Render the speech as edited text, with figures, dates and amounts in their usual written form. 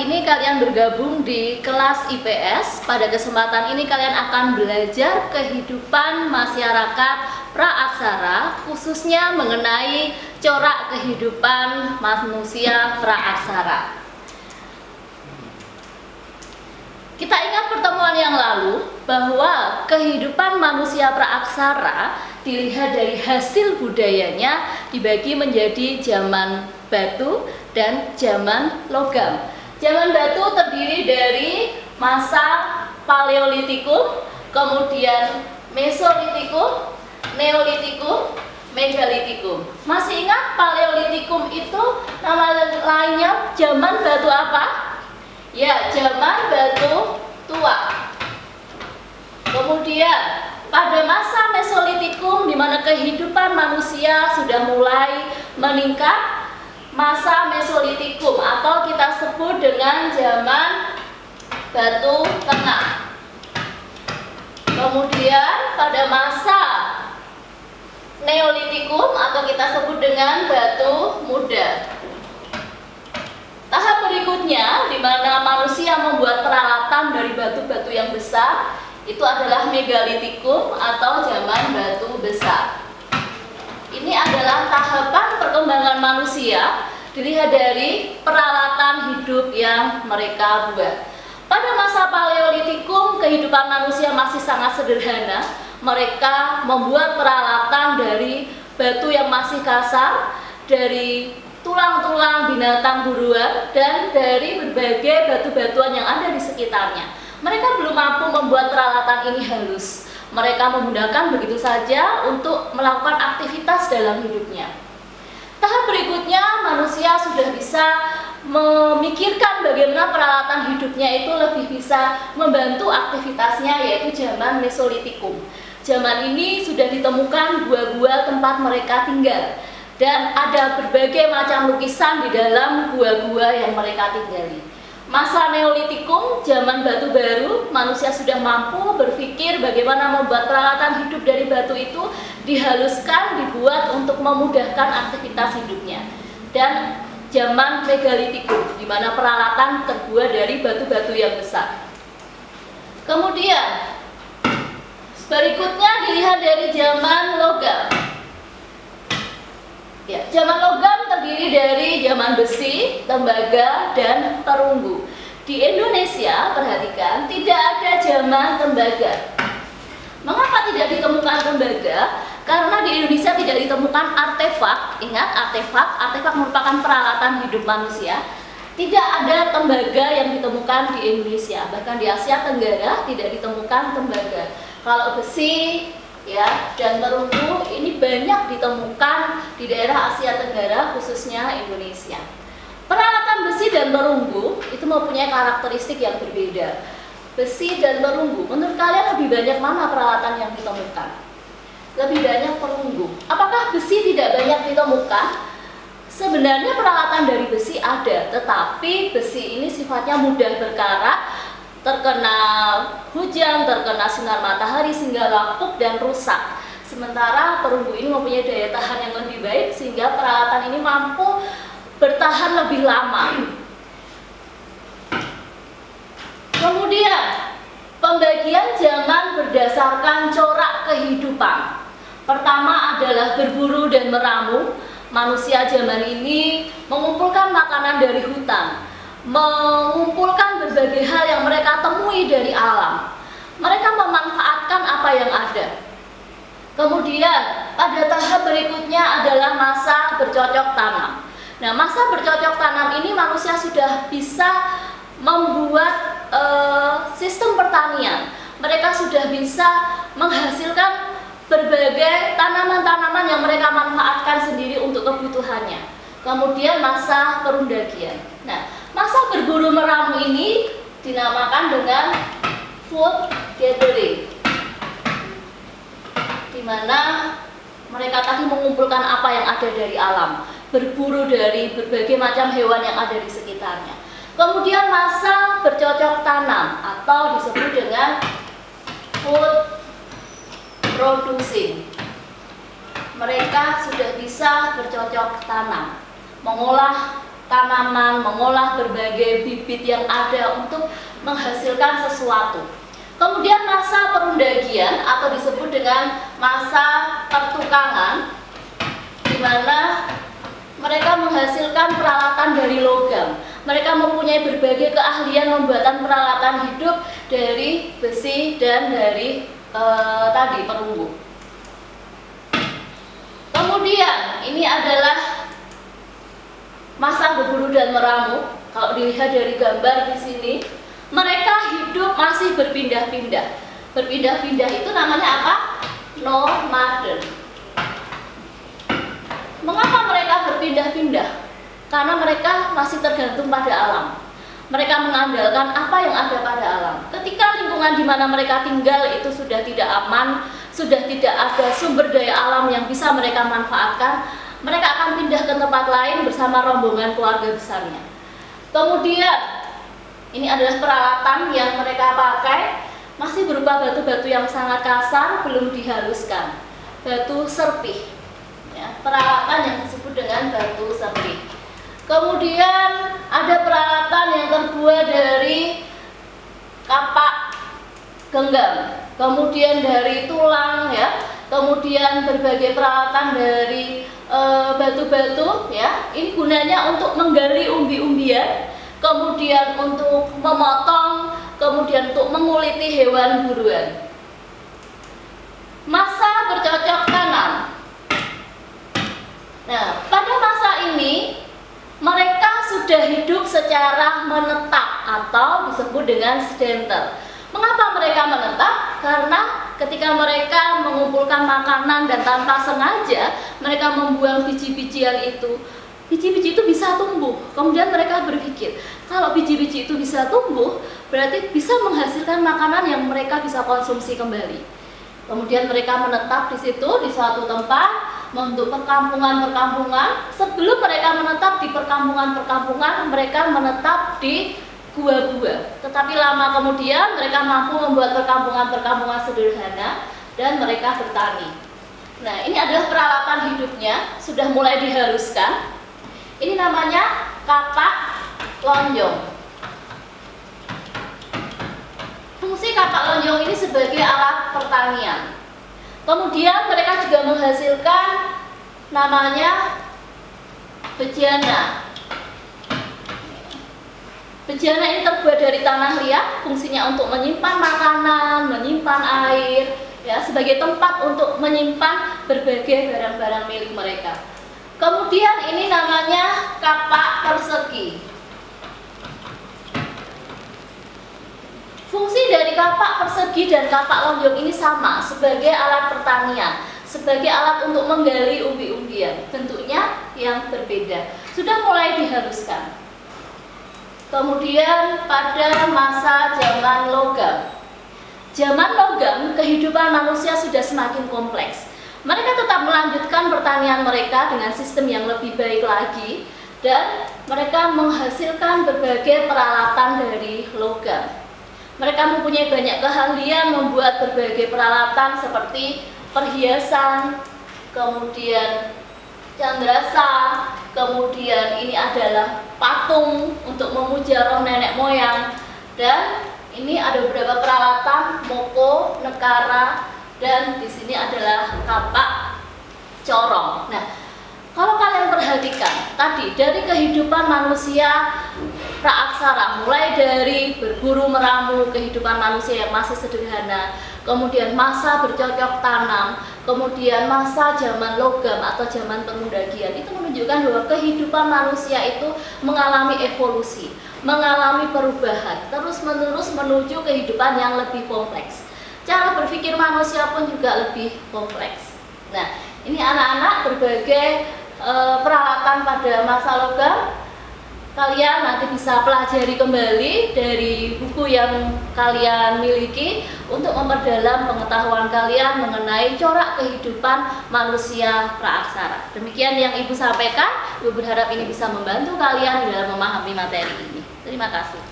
ini kalian bergabung di kelas IPS. Pada kesempatan ini kalian akan belajar kehidupan masyarakat praaksara, khususnya mengenai corak kehidupan manusia praaksara. Kita ingat pertemuan yang lalu bahwa kehidupan manusia praaksara dilihat dari hasil budayanya dibagi menjadi zaman batu dan zaman logam. Zaman batu terdiri dari masa Paleolitikum, kemudian Mesolitikum, Neolitikum, Megalitikum. Masih ingat Paleolitikum itu nama lainnya zaman batu apa? Ya, zaman batu tua. Kemudian pada masa Mesolitikum, di mana kehidupan manusia sudah mulai meningkat, masa Mesolitikum atau kita sebut dengan zaman batu tengah. Kemudian pada masa Neolitikum atau kita sebut dengan batu muda. Tahap berikutnya, di mana manusia membuat peralatan dari batu-batu yang besar, itu adalah Megalitikum atau zaman batu besar. Ini adalah tahapan perkembangan manusia dilihat dari peralatan hidup yang mereka buat. Pada masa Paleolitikum, kehidupan manusia masih sangat sederhana. Mereka membuat peralatan dari batu yang masih kasar, dari tulang-tulang binatang buruan, dan dari berbagai batu-batuan yang ada di sekitarnya. Mereka belum mampu membuat peralatan ini halus. Mereka menggunakan begitu saja untuk melakukan aktivitas dalam hidupnya. Tahap berikutnya, manusia sudah bisa memikirkan bagaimana peralatan hidupnya itu lebih bisa membantu aktivitasnya, yaitu zaman Mesolitikum. Zaman ini sudah ditemukan gua-gua tempat mereka tinggal, dan ada berbagai macam lukisan di dalam gua-gua yang mereka tinggali. Masa Neolitikum, zaman batu baru, manusia sudah mampu berpikir bagaimana membuat peralatan hidup dari batu itu dihaluskan, dibuat untuk memudahkan aktivitas hidupnya. Dan zaman Megalitikum, di mana peralatan terbuat dari batu-batu yang besar. Kemudian, berikutnya dilihat dari zaman logam. Ya, zaman logam terdiri dari zaman besi, tembaga, dan perunggu. Di Indonesia, perhatikan, tidak ada zaman tembaga. Mengapa tidak ditemukan tembaga? Karena di Indonesia tidak ditemukan artefak. Ingat, artefak merupakan peralatan hidup manusia. Tidak ada tembaga yang ditemukan di Indonesia. Bahkan di Asia Tenggara tidak ditemukan tembaga. Kalau besi, ya, dan perunggu ini banyak ditemukan di daerah Asia Tenggara, khususnya Indonesia. Peralatan besi dan perunggu itu mempunyai karakteristik yang berbeda. Besi dan perunggu, menurut kalian lebih banyak mana peralatan yang ditemukan? Lebih banyak perunggu. Apakah besi tidak banyak ditemukan? Sebenarnya peralatan dari besi ada, tetapi besi ini sifatnya mudah berkarat, terkena hujan, terkena sinar matahari sehingga lapuk dan rusak. Sementara perunggu ini mempunyai daya tahan yang lebih baik sehingga peralatan ini mampu bertahan lebih lama. Kemudian, pembagian zaman berdasarkan corak kehidupan. Pertama adalah berburu dan meramu. Manusia zaman ini mengumpulkan makanan dari hutan, mengumpulkan berbagai hal yang mereka temui dari alam. Mereka memanfaatkan apa yang ada. Kemudian pada tahap berikutnya adalah masa bercocok tanam. Nah, masa bercocok tanam ini manusia sudah bisa membuat sistem pertanian. Mereka sudah bisa menghasilkan berbagai tanaman-tanaman yang mereka manfaatkan sendiri untuk kebutuhannya. Kemudian masa perundagian. Nah, masa berburu meramu ini dinamakan dengan food gathering, di mana mereka tadi mengumpulkan apa yang ada dari alam, berburu dari berbagai macam hewan yang ada di sekitarnya. Kemudian masa bercocok tanam atau disebut dengan food producing. Mereka sudah bisa bercocok tanam, mengolah tanaman, mengolah berbagai bibit yang ada untuk menghasilkan sesuatu. Kemudian masa perundagian atau disebut dengan masa pertukangan, di mana mereka menghasilkan peralatan dari logam. Mereka mempunyai berbagai keahlian pembuatan peralatan hidup dari besi dan dari perunggu. Kemudian ini adalah masa berburu dan meramu. Kalau dilihat dari gambar di sini, mereka hidup masih berpindah-pindah. Berpindah-pindah itu namanya apa? Nomaden. Mengapa mereka berpindah-pindah? Karena mereka masih tergantung pada alam. Mereka mengandalkan apa yang ada pada alam. Ketika lingkungan di mana mereka tinggal itu sudah tidak aman, sudah tidak ada sumber daya alam yang bisa mereka manfaatkan, mereka akan pindah ke tempat lain bersama rombongan keluarga besarnya. Kemudian, ini adalah peralatan yang mereka pakai, masih berupa batu-batu yang sangat kasar, belum dihaluskan. Batu serpih. Ya, peralatan yang disebut dengan batu serpih. Kemudian ada peralatan yang terbuat dari kapak genggam, kemudian dari tulang, ya, kemudian berbagai peralatan dari batu-batu, ya. Ini gunanya untuk menggali umbi-umbian, kemudian untuk memotong, kemudian untuk menguliti hewan buruan. Masa bercocok tanam. Nah, pada masa ini mereka sudah hidup secara menetap atau disebut dengan sedenter. Mengapa mereka menetap? Karena ketika mereka mengumpulkan makanan dan tanpa sengaja mereka membuang biji-bijian itu, biji-biji itu bisa tumbuh. Kemudian mereka berpikir, kalau biji-biji itu bisa tumbuh, berarti bisa menghasilkan makanan yang mereka bisa konsumsi kembali. Kemudian mereka menetap di situ, di suatu tempat, untuk perkampungan-perkampungan. Sebelum mereka menetap di perkampungan-perkampungan, mereka menetap di gua-gua. Tetapi lama kemudian mereka mampu membuat perkampungan-perkampungan sederhana dan mereka bertani. Nah, ini adalah peralatan hidupnya, sudah mulai dihaluskan. Ini namanya kapak lonjong. Fungsi kapak lonjong ini sebagai alat pertanian. Kemudian mereka juga menghasilkan namanya bejana. Bejana ini terbuat dari tanah liat, fungsinya untuk menyimpan makanan, menyimpan air, ya, sebagai tempat untuk menyimpan berbagai barang-barang milik mereka. Kemudian ini namanya kapak persegi. Fungsi dari kapak persegi dan kapak lonjong ini sama, sebagai alat pertanian, sebagai alat untuk menggali umbi-umbian. Bentuknya yang berbeda, sudah mulai dihaluskan. Kemudian pada masa zaman logam. Zaman logam, kehidupan manusia sudah semakin kompleks. Mereka tetap melanjutkan pertanian mereka dengan sistem yang lebih baik lagi, dan mereka menghasilkan berbagai peralatan dari logam. Mereka mempunyai banyak keahlian membuat berbagai peralatan seperti perhiasan, kemudian candrasa, kemudian ini adalah patung untuk memuja roh nenek moyang, dan ini ada beberapa peralatan moko, nekara, dan di sini adalah kapak corong. Nah, kalau kalian perhatikan tadi dari kehidupan manusia praaksara, mulai dari berburu meramu, kehidupan manusia yang masih sederhana, kemudian masa bercocok tanam, kemudian masa zaman logam atau zaman pengundagian, itu menunjukkan bahwa kehidupan manusia itu mengalami evolusi, mengalami perubahan, terus-menerus menuju kehidupan yang lebih kompleks. Cara berpikir manusia pun juga lebih kompleks. Nah, ini anak-anak berbagai peralatan pada masa logam. Kalian nanti bisa pelajari kembali dari buku yang kalian miliki untuk memperdalam pengetahuan kalian mengenai corak kehidupan manusia praaksara. Demikian yang Ibu sampaikan. Ibu berharap ini bisa membantu kalian dalam memahami materi ini. Terima kasih.